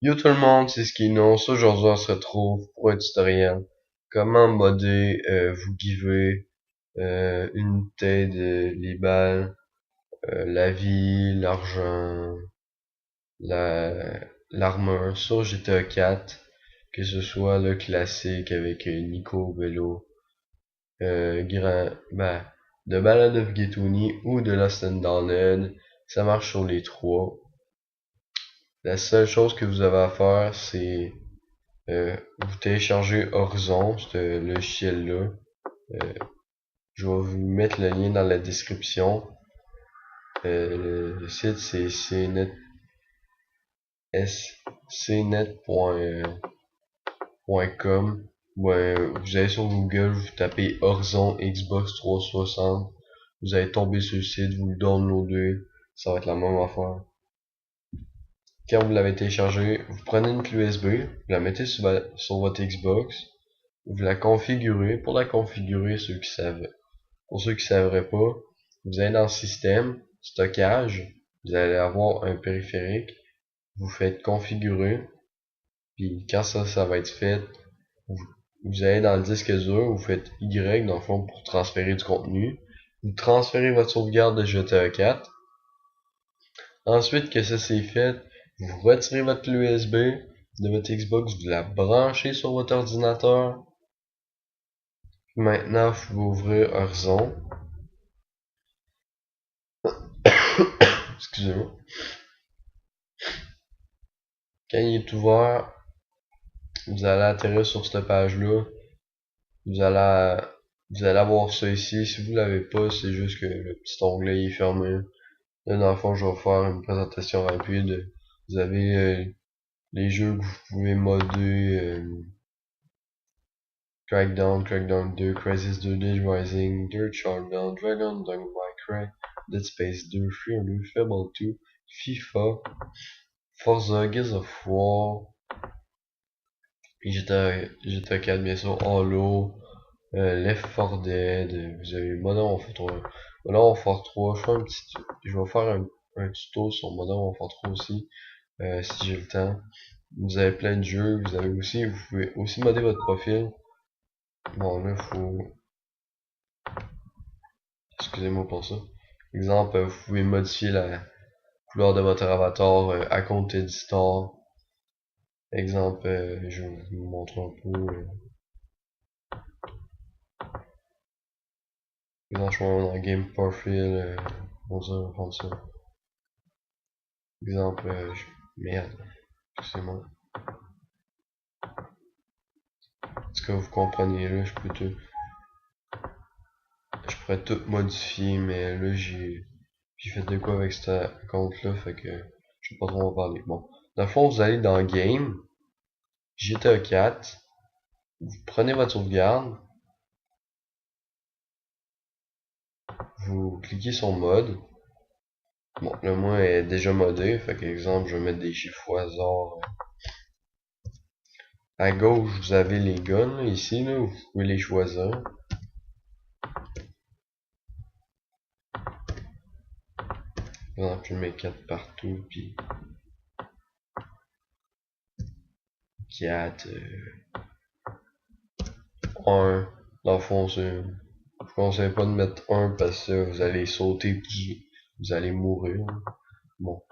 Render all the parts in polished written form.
Yo tout le monde, c'est Skinos. Aujourd'hui on se retrouve pour un tutoriel. Comment modder, vous giver unité de les balles, la vie, l'argent, l'armure sur GTA 4, que ce soit le classique avec Nico Bello, de Ballad of Getouni ou de Lost and Damned. Ça marche sur les trois. La seule chose que vous avez à faire, c'est vous téléchargez Horizon, ce logiciel-là. Euh, je vais vous mettre le lien dans la description. Le site c'est cnet.com. Vous allez sur Google, vous tapez Horizon Xbox 360. Vous allez tomber sur le site, vous le downloadez. Ça va être la même affaire. Quand vous l'avez téléchargé, vous prenez une clé USB, vous la mettez sur votre Xbox, vous la configurez. Pour la configurer, pour ceux qui saveraient pas, vous allez dans Système, Stockage, vous allez avoir un périphérique, vous faites configurer, puis quand ça va être fait, vous allez dans le disque dur, vous faites Y dans le fond pour transférer du contenu, vous transférez votre sauvegarde de GTA 4. Ensuite que ça c'est fait, vous retirez votre clé USB de votre Xbox, vous la branchez sur votre ordinateur. Maintenant, vous pouvez ouvrir Horizon. Excusez-moi. Quand il est ouvert, vous allez atterrir sur cette page-là. Vous allez, vous allez avoir ça ici. Si vous l'avez pas, c'est juste que le petit onglet est fermé. Là, dans le fond, je vais faire une présentation rapide. Vous avez les jeux que vous pouvez modder. Crackdown 2, Crysis 2, Days Rising, Dirt Shotgun, Dragon Dunk Minecraft, Dead Space 2, Fear 2, Fable 2, FIFA, Forza, Gears of War, GTA 4 bien sûr, Halo, Left 4 Dead, vous avez Modern Warfare 3. Modern Warfare 3, je vais faire un tuto sur Modern Warfare 3 aussi, si j'ai le temps. Vous avez plein de jeux, vous pouvez aussi modder votre profil. Bon là excusez-moi pour ça. Exemple, vous pouvez modifier la couleur de votre avatar à compte editor. Exemple, je vais vous montrer un peu. Exemple, je vais dans Game Profile, on va prendre ça. Exemple, merde, excusez-moi. Est-ce que vous comprenez là, je pourrais tout modifier, mais là j'ai fait de quoi avec cet compte là, fait que je sais pas trop en parler. Bon, dans le fond, vous allez dans Game, GTA 4, vous prenez votre sauvegarde, vous cliquez sur mode. Bon, le mien est déjà modé, fait que exemple, je vais mettre des chiffres au hasard. À gauche, vous avez les guns, là, ici, là, vous pouvez les choisir. Par exemple, je mets 4 partout, puis 4, 1. Dans le fond, je conseille pas de mettre 1 parce que vous allez sauter, puis vous allez mourir. Bon.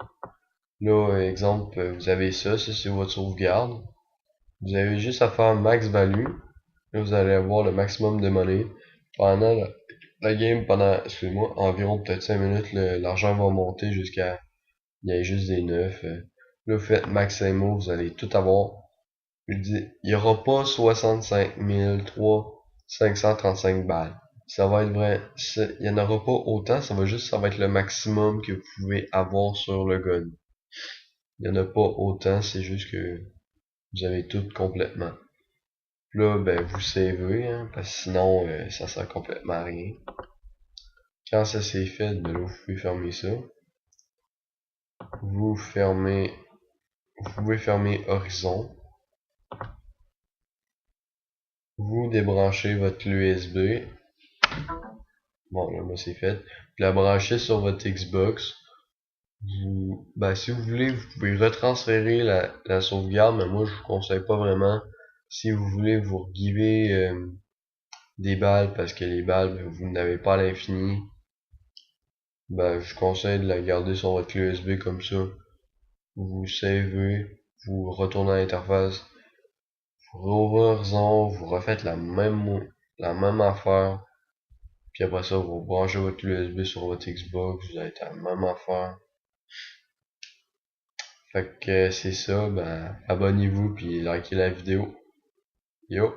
Là, exemple, vous avez ça c'est votre sauvegarde. Vous avez juste à faire max value. Là, vous allez avoir le maximum de monnaie. Pendant la game, excusez-moi, environ peut-être 5 minutes, l'argent va monter jusqu'à, il y a juste des 9. Là, vous faites max MO, vous allez tout avoir. Il y aura pas 65 535 balles. Ça va être vrai, il y en aura pas autant, ça va être le maximum que vous pouvez avoir sur le gun. Il y en a pas autant, c'est juste que vous avez tout complètement. Là, ben, vous savez, hein, parce que sinon, ça sert complètement à rien. Quand ça c'est fait, ben là, vous pouvez fermer ça. Vous pouvez fermer Horizon. Vous débranchez votre USB. Bon, là, moi, c'est fait. Vous la branchez sur votre Xbox. Si vous voulez, vous pouvez retransférer la sauvegarde, mais moi je vous conseille pas vraiment. Si vous voulez vous giver des balles parce que les balles, vous n'avez pas à l'infini, je conseille de la garder sur votre clé USB comme ça. Vous savez, vous retournez à l'interface, vous rouvrez Horizon, vous refaites la même affaire, puis après ça, vous branchez votre clé USB sur votre Xbox, vous avez la même affaire. Fait que c'est ça, abonnez-vous puis likez la vidéo. Yo!